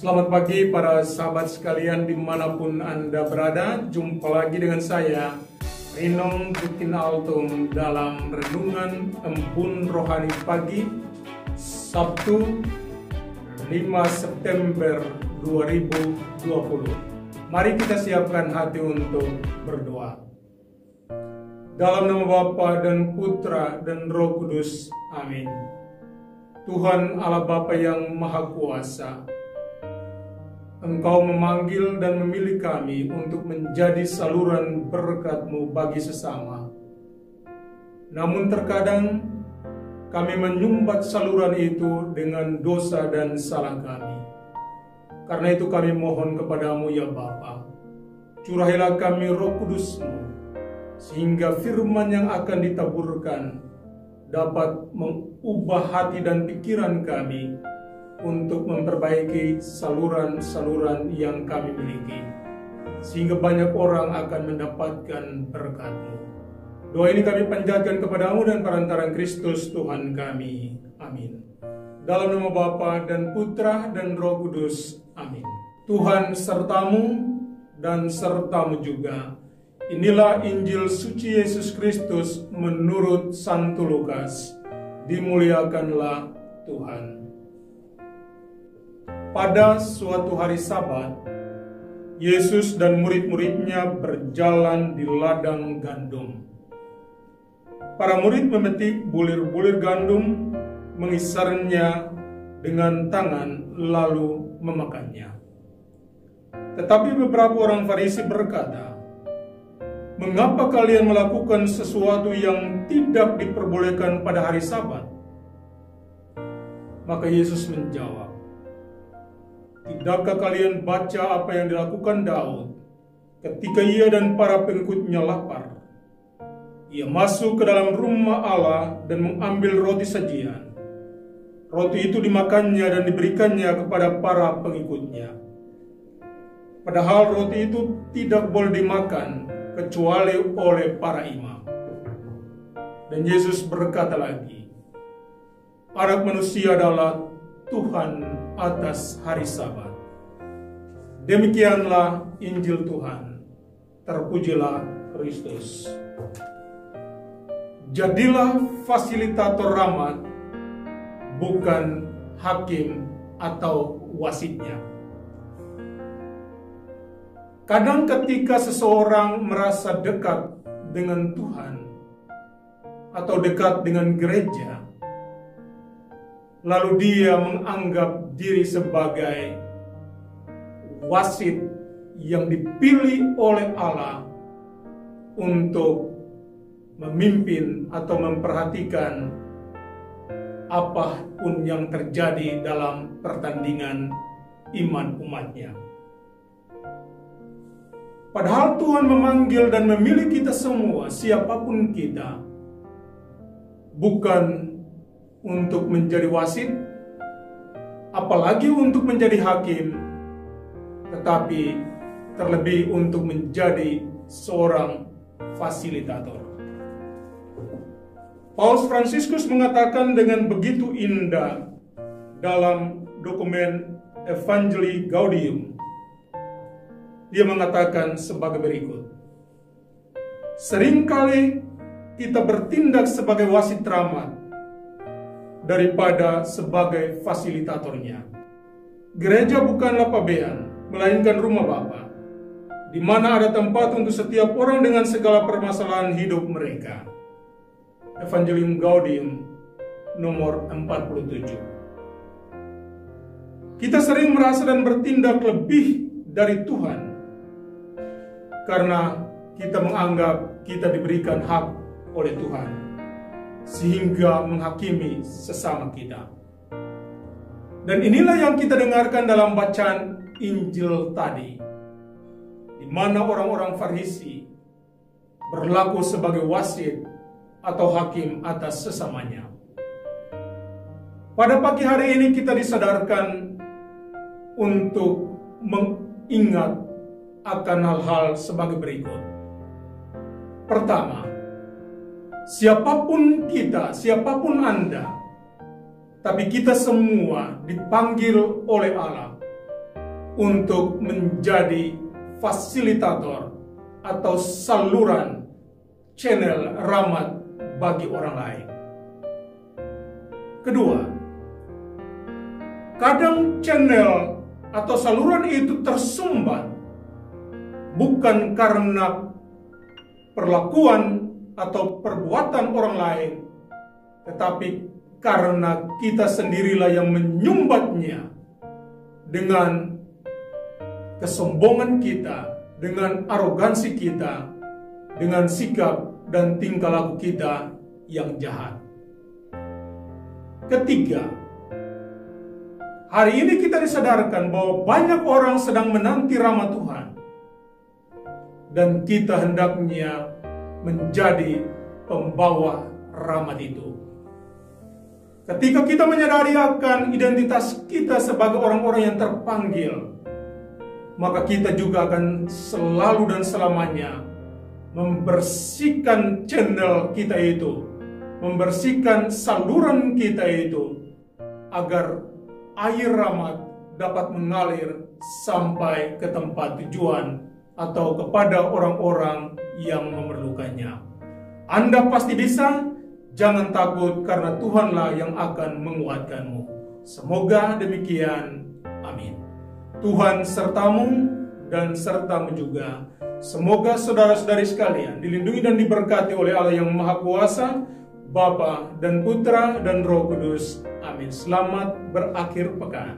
Selamat pagi para sahabat sekalian dimanapun Anda berada. Jumpa lagi dengan saya, Rinong Bukin Altum, dalam Renungan Embun Rohani Pagi, Sabtu 5 September 2020. Mari kita siapkan hati untuk berdoa. Dalam nama Bapa dan Putra dan Roh Kudus, amin. Tuhan Allah Bapa yang Maha Kuasa, Engkau memanggil dan memilih kami untuk menjadi saluran berkat-Mu bagi sesama. Namun terkadang kami menyumbat saluran itu dengan dosa dan salah kami. Karena itu kami mohon kepadamu ya Bapa, curahilah kami Roh Kudus-Mu, sehingga firman yang akan ditaburkan dapat mengubah hati dan pikiran kami untuk memperbaiki saluran-saluran yang kami miliki, sehingga banyak orang akan mendapatkan berkat-Mu. Doa ini kami panjatkan kepadamu dan perantaraan Kristus Tuhan kami. Amin. Dalam nama Bapa dan Putra dan Roh Kudus. Amin. Tuhan sertamu dan sertamu juga. Inilah Injil suci Yesus Kristus menurut Santo Lukas. Dimuliakanlah Tuhan. Pada suatu hari Sabat, Yesus dan murid-muridnya berjalan di ladang gandum. Para murid memetik bulir-bulir gandum, mengisarnya dengan tangan, lalu memakannya. Tetapi beberapa orang Farisi berkata, "Mengapa kalian melakukan sesuatu yang tidak diperbolehkan pada hari Sabat?" Maka Yesus menjawab, "Tidakkah kalian baca apa yang dilakukan Daud ketika ia dan para pengikutnya lapar? Ia masuk ke dalam rumah Allah dan mengambil roti sajian. Roti itu dimakannya dan diberikannya kepada para pengikutnya. Padahal roti itu tidak boleh dimakan kecuali oleh para imam." Dan Yesus berkata lagi, "Anak manusia adalah Tuhan atas hari Sabat." Demikianlah Injil Tuhan. Terpujilah Kristus. Jadilah fasilitator rahmat, bukan hakim atau wasitnya. Kadang ketika seseorang merasa dekat dengan Tuhan atau dekat dengan gereja, lalu dia menganggap diri sebagai wasit yang dipilih oleh Allah untuk memimpin atau memperhatikan apapun yang terjadi dalam pertandingan iman umatnya. Padahal Tuhan memanggil dan memilih kita semua, siapapun kita, bukan untuk menjadi wasit, apalagi untuk menjadi hakim, tetapi terlebih untuk menjadi seorang fasilitator. Paus Fransiskus mengatakan dengan begitu indah dalam dokumen Evangelii Gaudium. Dia mengatakan sebagai berikut, "Seringkali kita bertindak sebagai wasit rahmat daripada sebagai fasilitatornya. Gereja bukanlah pabean, melainkan rumah Bapa, di mana ada tempat untuk setiap orang dengan segala permasalahan hidup mereka." Evangelium Gaudium nomor 47. Kita sering merasa dan bertindak lebih dari Tuhan karena kita menganggap kita diberikan hak oleh Tuhan, sehingga menghakimi sesama kita. Dan inilah yang kita dengarkan dalam bacaan Injil tadi, di mana orang-orang Farisi berlaku sebagai wasit atau hakim atas sesamanya. Pada pagi hari ini kita disadarkan untuk mengingat akan hal-hal sebagai berikut. Pertama, siapapun kita, siapapun Anda, tapi kita semua dipanggil oleh Allah untuk menjadi fasilitator atau saluran channel rahmat bagi orang lain. Kedua, kadang channel atau saluran itu tersumbat bukan karena perlakuan atau perbuatan orang lain, tetapi karena kita sendirilah yang menyumbatnya dengan kesombongan kita, dengan arogansi kita, dengan sikap dan tingkah laku kita yang jahat. Ketiga, hari ini kita disadarkan bahwa banyak orang sedang menanti rahmat Tuhan, dan kita hendaknya menjadi pembawa rahmat itu. Ketika kita menyadari akan identitas kita sebagai orang-orang yang terpanggil, maka kita juga akan selalu dan selamanya membersihkan channel kita itu, membersihkan saluran kita itu, agar air rahmat dapat mengalir sampai ke tempat tujuan atau kepada orang-orang yang memerlukannya. Anda pasti bisa. Jangan takut, karena Tuhanlah yang akan menguatkanmu. Semoga demikian. Amin. Tuhan sertamu dan sertamu juga. Semoga saudara-saudari sekalian dilindungi dan diberkati oleh Allah yang Maha Kuasa, Bapa dan Putra dan Roh Kudus. Amin. Selamat berakhir pekan.